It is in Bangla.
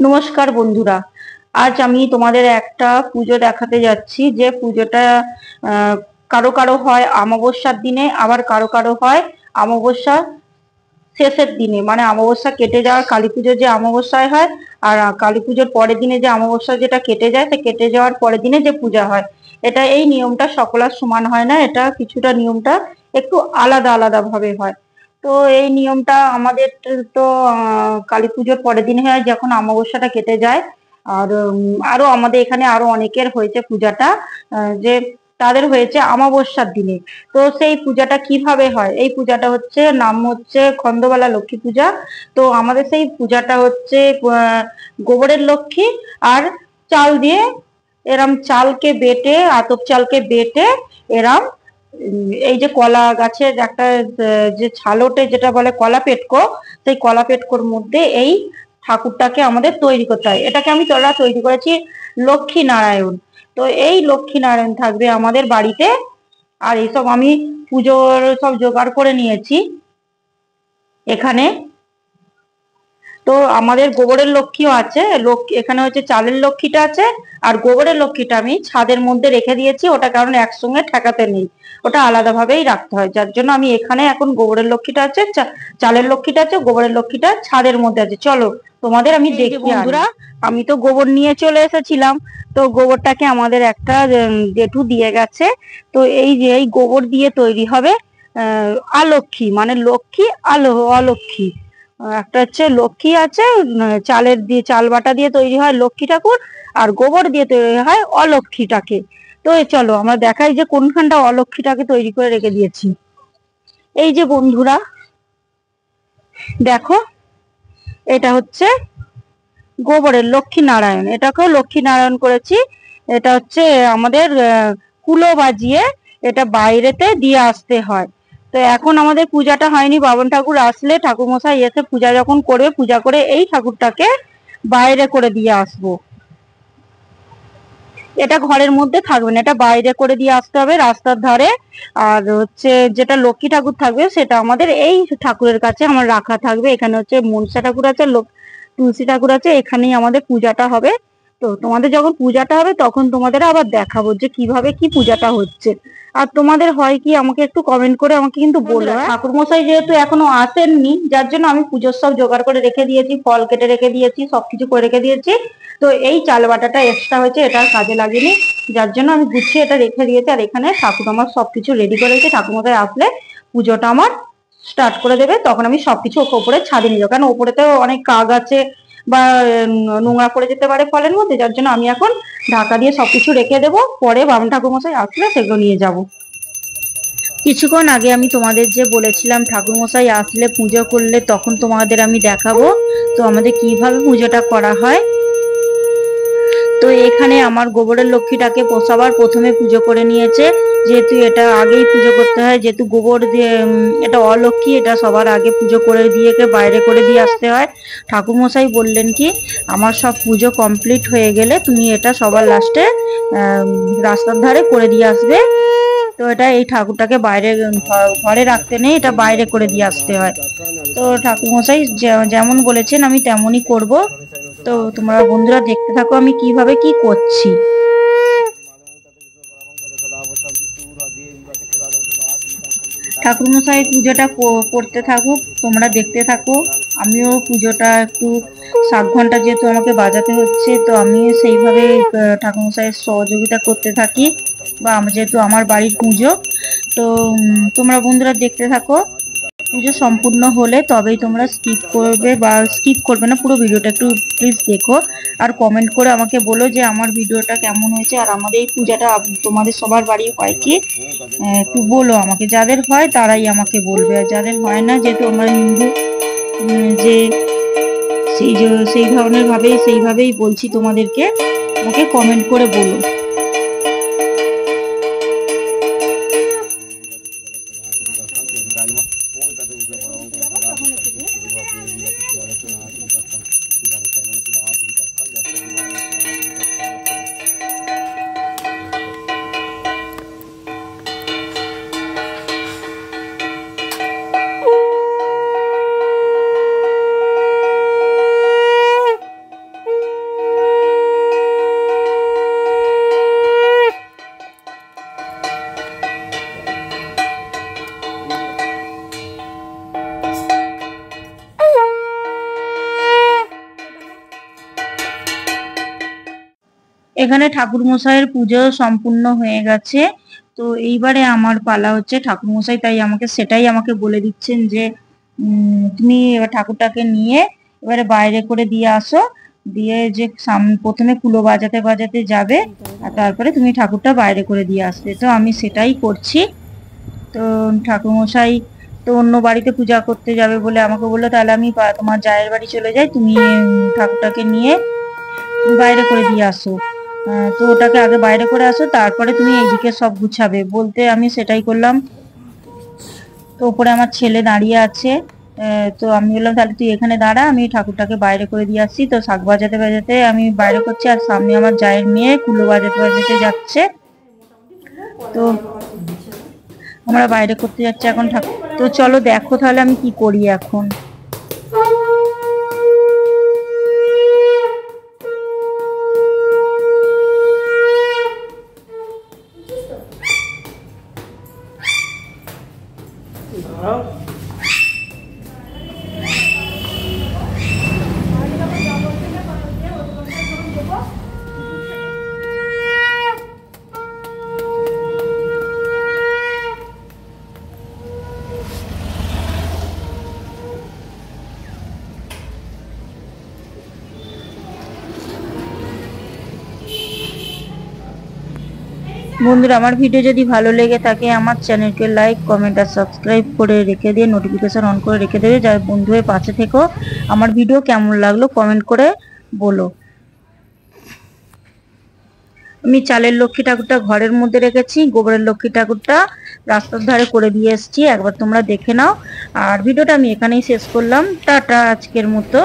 নমস্কার বন্ধুরা, আজ আমি তোমাদের একটা পুজো দেখাতে যাচ্ছি। যে পুজোটা কারো কারো হয় অমাবস্যার দিনে, আবার কারো কারো হয় অমাবস্যা শেষের দিনে, মানে অমাবস্যা কেটে যাওয়ার কালী পুজোর যে অমাবস্যায় হয়, আর কালী পুজোর পরের দিনে যে অমাবস্যা যেটা কেটে যায়, সে কেটে যাওয়ার পরের দিনে যে পূজা হয়। এটা এই নিয়মটা সকলের সমান হয় না, এটা কিছুটা নিয়মটা একটু আলাদা আলাদা ভাবে হয়। তো এই নিয়মটা আমাদের তো কালী পুজোর পরের দিন হয়, যখন অমাবস্যাটা কেটে যায়। আর আরো আমাদের এখানে আরো অনেকের হয়েছে পূজাটা, যে তাদের হয়েছে অমাবস্যার দিনে। তো সেই পূজাটা কিভাবে হয়? এই পূজাটা হচ্ছে নাম হচ্ছে খন্দবালা লক্ষ্মী পূজা। তো আমাদের সেই পূজাটা হচ্ছে গোবরের লক্ষ্মী আর চাল দিয়ে, এরম চালকে বেটে, আতপ চালকে বেটে এরম এই যে কলা গাছের একটা যে ছালোটে যেটা বলে কলা পেটকো, সেই কলা পেটকোর মধ্যে এই ঠাকুরটাকে আমাদের তৈরি করতে হয়। এটাকে আমি তোরা তৈরি করেছি লক্ষ্মী নারায়ণ। তো এই লক্ষ্মী নারায়ণ থাকবে আমাদের বাড়িতে। আর এইসব আমি পুজোর সব জোগাড় করে নিয়েছি এখানে। তো আমাদের গোবরের লক্ষ্মীও আছে, এখানে হচ্ছে চালের লক্ষ্মীটা আছে, আর গোবরের লক্ষ্মীটা আমি ছাদের মধ্যে রেখে দিয়েছি। ওটা কারণ একসঙ্গে ঠেকাতে নেই, ওটা আলাদাভাবেই রাখতে হয়, যার জন্য আমি এখানে এখন গোবরের লক্ষ্মীটা আছে, চালের লক্ষ্মীটা আছে, গোবরের লক্ষ্মীটা ছাদের মধ্যে আছে। চলো তোমাদের আমি দেখি। বন্ধুরা, আমি তো গোবর নিয়ে চলে এসেছিলাম। তো গোবরটাকে আমাদের একটা জেঠু দিয়ে গেছে। তো এই যে এই গোবর দিয়ে তৈরি হবে অলক্ষ্মী, মানে লক্ষ্মী অলক্ষ্মী। একটা হচ্ছে লক্ষ্মী আছে, চালের দিয়ে চাল বাটা দিয়ে তৈরি হয় লক্ষ্মী ঠাকুর, আর গোবর দিয়ে তৈরি হয় অলক্ষ্মীটাকে। তো চলো আমরা দেখাই যে কোনখানটা অলক্ষ্মীটাকে তৈরি করে রেখে দিয়েছি। এই যে বন্ধুরা দেখো, এটা হচ্ছে গোবরের লক্ষ্মী নারায়ণ, এটাকেও লক্ষ্মী নারায়ণ করেছি। এটা হচ্ছে আমাদের কুলো বাজিয়ে এটা বাইরেতে দিয়ে আসতে হয়। তো এখন আমাদের পূজাটা হয়নি, বাবন ঠাকুর আসলে ঠাকুর মশাই এসে পূজা যখন করবে, পূজা করে এই ঠাকুরটাকে বাইরে করে দিয়ে আসবো। এটা ঘরের মধ্যে থাকবে না, এটা বাইরে করে দিয়ে আসতে হবে রাস্তার ধারে। আর হচ্ছে যেটা লক্ষ্মী ঠাকুর থাকবে সেটা আমাদের এই ঠাকুরের কাছে আমার রাখা থাকবে। এখানে হচ্ছে মনসা ঠাকুর আছে, তুলসী ঠাকুর আছে, এখানেই আমাদের পূজাটা হবে। তো তোমাদের যখন পূজাটা হবে তখন তোমাদের আবার দেখাবো যে কিভাবে কি পূজাটা হচ্ছে। আর তোমাদের হয় কি আমাকে একটু কমেন্ট করে আমাকে কিন্তু বলো। ঠাকুর মশাই যেহেতু এখনো আসেননি, যার জন্য আমি পুজোর সব জোগাড় করে রেখে দিয়েছি, ফল কেটে রেখে দিয়েছি, সবকিছু করে রেখে দিয়েছি। তো এই চাল বাটাটা এক্সট্রা হয়েছে, এটা কাজে লাগেনি, যার জন্য আমি গুছিয়ে এটা রেখে দিয়েছি। আর এখানে ঠাকুর আমার সবকিছু রেডি করে রেখেছি, ঠাকুর মশাই আসলে পুজোটা আমার স্টার্ট করে দেবে, তখন আমি সবকিছু ওপরে ছাদে নিয়ে যাবো, কারণ ওপরে তো অনেক কাক আছে বা নোংরা পড়ে যেতে পারে ফলের মধ্যে, যার জন্য আমি এখন ঢাকা দিয়ে সবকিছু রেখে দেবো, পরে বামন ঠাকুর মশাই আসলে সেগুলো নিয়ে যাব। কিছুক্ষণ আগে আমি তোমাদের যে বলেছিলাম ঠাকুর মশাই আসলে পুজো করলে তখন তোমাদের আমি দেখাবো তো আমাদের কিভাবে পুজোটা করা হয়। তো এখানে আমার গোবরের লক্ষ্মীটাকে সবার প্রথমে পুজো করে নিয়েছে, যেহেতু এটা আগেই পুজো করতে হয়, যেহেতু গোবর দিয়ে এটা অলক্ষ্মী, এটা সবার আগে পুজো করে দিয়ে বাইরে করে দিয়ে আসতে হয়। ঠাকুরমশাই বললেন কি, আমার সব পুজো কমপ্লিট হয়ে গেলে তুমি এটা সবার লাস্টে রাস্তার ধারে করে দিয়ে আসবে। তো এটা এই ঠাকুরটাকে বাইরে ঘরে রাখতে নেই, এটা বাইরে করে দিয়ে আসতে হয়। তো ঠাকুরমশাই যেমন বলেছেন আমি তেমনই করব। তো তোমরা বন্ধুরা দেখতে থাকো আমি কিভাবে কি করছি। ঠাকুরমশাই পুজোটা করতে থাকুক, তোমরা দেখতে থাকো। আমিও পুজোটা একটু 7 ঘন্টা যেহেতু আমাকে বাজাতে হচ্ছে, তো আমি সেইভাবে ঠাকুরমশাইয়ের সহযোগিতা করতে থাকি, বা যেহেতু আমার বাড়ির পুজো। তো তোমরা বন্ধুরা দেখতে থাকো। পুজো সম্পূর্ণ হলে তবেই তোমরা স্কিপ করবে, বা স্কিপ করবে না, পুরো ভিডিওটা একটু প্লিজ দেখো। আর কমেন্ট করে আমাকে বলো যে আমার ভিডিওটা কেমন হয়েছে, আর আমাদের এই পূজাটা তোমাদের সবার বাড়ি হয় কি একটু বলো আমাকে। যাদের হয় তারাই আমাকে বলবে, আর যাদের হয় না, যেহেতু আমরা হিন্দু, যে সেই ধরনের ভাবেই সেইভাবেই বলছি তোমাদেরকে, আমাকে কমেন্ট করে বলো। এখানে ঠাকুর মশাইয়ের পুজো সম্পূর্ণ হয়ে গেছে। তো এইবারে আমার পালা হচ্ছে। ঠাকুর মশাই তাই সেটাই আমাকে বলে দিচ্ছেন যে তুমি এবার ঠাকুরটাকে নিয়ে এবারে বাইরে করে দিয়ে আসো, দিয়ে যে প্রথমে কুলো বাজাতে বাজাতে যাবে আর তারপরে তুমি ঠাকুরটা বাইরে করে দিয়ে আসবে। তো আমি সেটাই করছি। তো ঠাকুরমশাই তো অন্য বাড়িতে পূজা করতে যাবে বলে আমাকে বললো তাহলে আমি তোমার জায়ের বাড়ি চলে যাই, তুমি ঠাকুরটাকে নিয়ে বাইরে করে দিয়ে আসো। তো ওটাকে আগে বাইরে করে আসো, তারপরে তুমি এইদিকে সব গুছাবে বলতে আমি সেটাই করলাম। তো উপরে আমার ছেলে দাঁড়িয়ে আছে। তো আমি বললাম তাহলে তুই এখানে দাঁড়া, আমি ঠাকুরটাকে বাইরে করে দিয়ে আসছি। তো শাক বাজাতে বাজাতে আমি বাইরে করছি আর সামনে আমার জায়ের মেয়ে কুলো বাজাতে বাজাতে যাচ্ছে। তো আমরা বাইরে করতে যাচ্ছি এখন ঠাকুর। তো চলো দেখো তাহলে আমি কি করি এখন। বন্ধুরা আমার ভিডিও যদি ভালো লেগে থাকে আমার চ্যানেলকে লাইক কমেন্ট আর সাবস্ক্রাইব করে রেখে দিয়ে নোটিফিকেশন অন করে রেখে দেবে, যার বন্ধু হয়ে পাশে থেকো। আমার ভিডিও কেমন লাগলো কমেন্ট করে বলো। আমি চালের লক্ষ্মী ঠাকুরটা ঘরের মধ্যে রেখেছি, গোবরের লক্ষ্মী ঠাকুরটা রাস্তার ধারে করে দিয়ে এসেছি, একবার তোমরা দেখে নাও। আর ভিডিওটা আমি এখানেই শেষ করলাম। টাটা আজকের মতো।